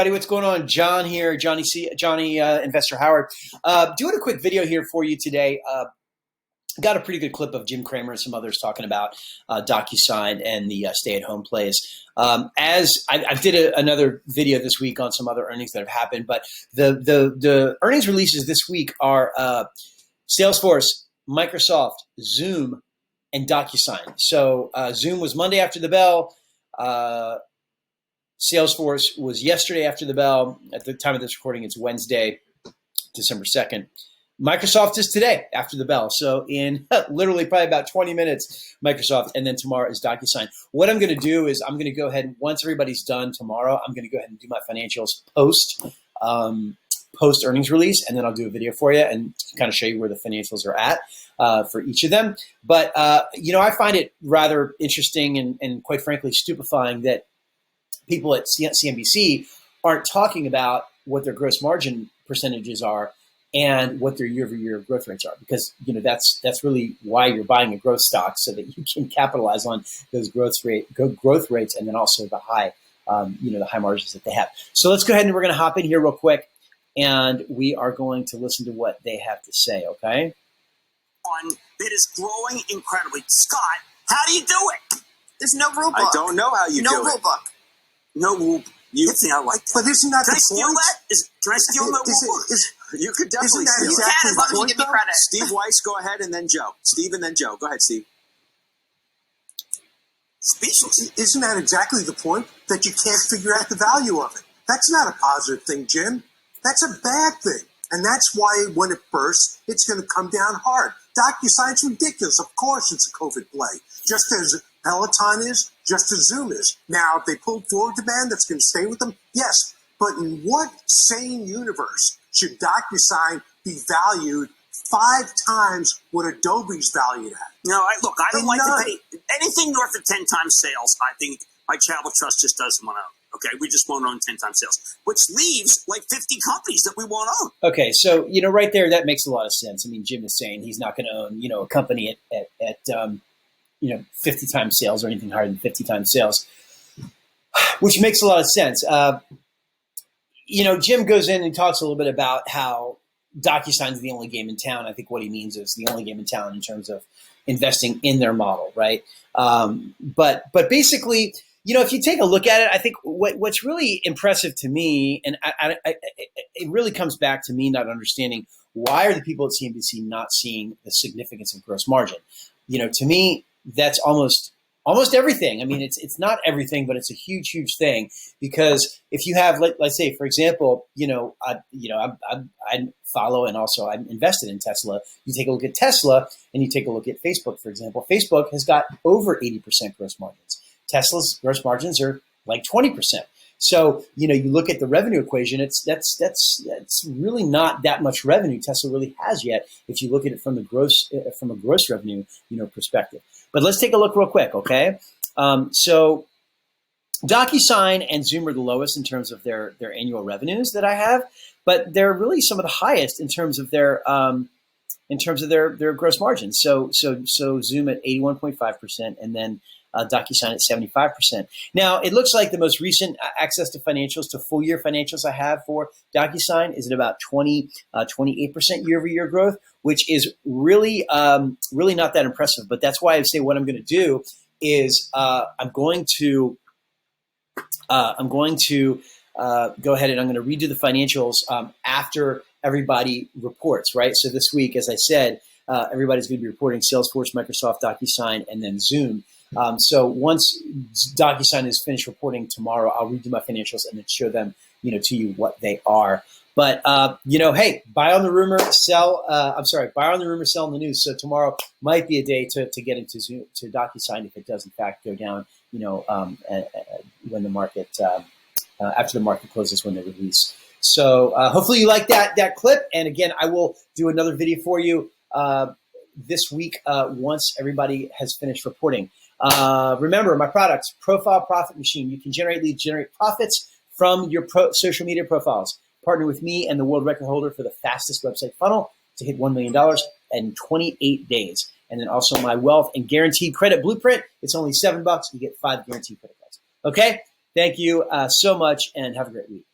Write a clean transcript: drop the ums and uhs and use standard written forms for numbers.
What's going on? John here, Johnny Investor Howard. Doing a quick video here for you today. Got a pretty good clip of Jim Cramer and some others talking about Docusign and the stay-at-home plays. As I did another video this week on some other earnings that have happened, but the earnings releases this week are Salesforce, Microsoft, Zoom, and Docusign. So Zoom was Monday after the bell. Salesforce was yesterday after the bell. At the time of this recording, it's Wednesday, December 2nd. Microsoft is today after the bell. So in literally probably about 20 minutes, Microsoft, and then tomorrow is Docusign. What I'm going to do is I'm going to go ahead and once everybody's done tomorrow, I'm going to go ahead and do my financials post earnings release, and then I'll do a video for you and kind of show you where the financials are at for each of them. But, I find it rather interesting and quite frankly stupefying that people at CNBC aren't talking about what their gross margin percentages are and what their year-over-year growth rates are, because that's really why you're buying a growth stock, so that you can capitalize on those growth rates, and then also the high margins that they have. So let's go ahead and we're going to hop in here real quick, and we are going to listen to what they have to say. Okay. One that is growing incredibly. Scott, how do you do it? There's no rule book. I don't know how you do it. No rule book. No rule. You think I like that? But isn't that Can the I steal point? that? Can I steal the rule book? You could definitely steal steal that. that. As long as you give me credit. Steve Weiss, go ahead, and then Joe. Steve and then Joe. Go ahead, Steve. Speechless. Isn't that exactly the point? That you can't figure out the value of it. That's not a positive thing, Jim. That's a bad thing. And that's why when it bursts, it's going to come down hard. Docusign's ridiculous. Of course it's a COVID play. Just as Peloton is, just as Zoom is. Now, if they pull forward demand, that's going to stay with them? Yes. But in what sane universe should Docusign be valued 5 times what Adobe's valued at? No, I don't like to pay anything north of 10 times sales. I think my charitable trust just doesn't want to own. Okay, we just won't own 10 times sales, which leaves like 50 companies that we won't own. Okay, so right there, that makes a lot of sense. I mean, Jim is saying he's not going to own a company at 50 times sales or anything higher than 50 times sales, which makes a lot of sense. Jim goes in and talks a little bit about how Docusign's the only game in town. I think what he means is the only game in town in terms of investing in their model, right? But basically, if you take a look at it, I think what's really impressive to me, and it really comes back to me not understanding why are the people at CNBC not seeing the significance of gross margin. To me, that's almost everything. I mean, it's not everything, but it's a huge, huge thing, because if you have, let's say, for example, I follow and also I'm invested in Tesla. You take a look at Tesla and you take a look at Facebook, for example. Facebook has got over 80% gross margins. Tesla's gross margins are like 20%. So, you look at the revenue equation, that's really not that much revenue Tesla really has yet, if you look at it from a gross revenue, perspective. But let's take a look real quick, okay? So Docusign and Zoom are the lowest in terms of their annual revenues that I have, but they're really some of the highest in terms of their gross margins. So Zoom at 81.5%, and then Docusign at 75%. Now, it looks like the most recent access to financials, to full year financials I have for Docusign is at about 28% year-over-year growth, which is really not that impressive. But that's why I say what I'm going to do is I'm going to go ahead and I'm going to redo the financials after everybody reports, right? So this week, as I said, everybody's going to be reporting Salesforce, Microsoft, Docusign, and then Zoom. So once Docusign is finished reporting tomorrow, I'll redo my financials and then show them, to you what they are. But, hey, buy on the rumor, buy on the rumor, sell on the news. So tomorrow might be a day to get into Zoom, to Docusign, if it does in fact go down, when the market, after the market closes, when they release. So hopefully you like that clip. And again, I will do another video for you this week once everybody has finished reporting. Remember, my products, Profile Profit Machine. You can generate leads, generate profits from your social media profiles. Partner with me and the world record holder for the fastest website funnel to hit $1 million in 28 days. And then also my wealth and guaranteed credit blueprint. It's only $7. You get 5 guaranteed credit cards. Okay? Thank you so much, and have a great week.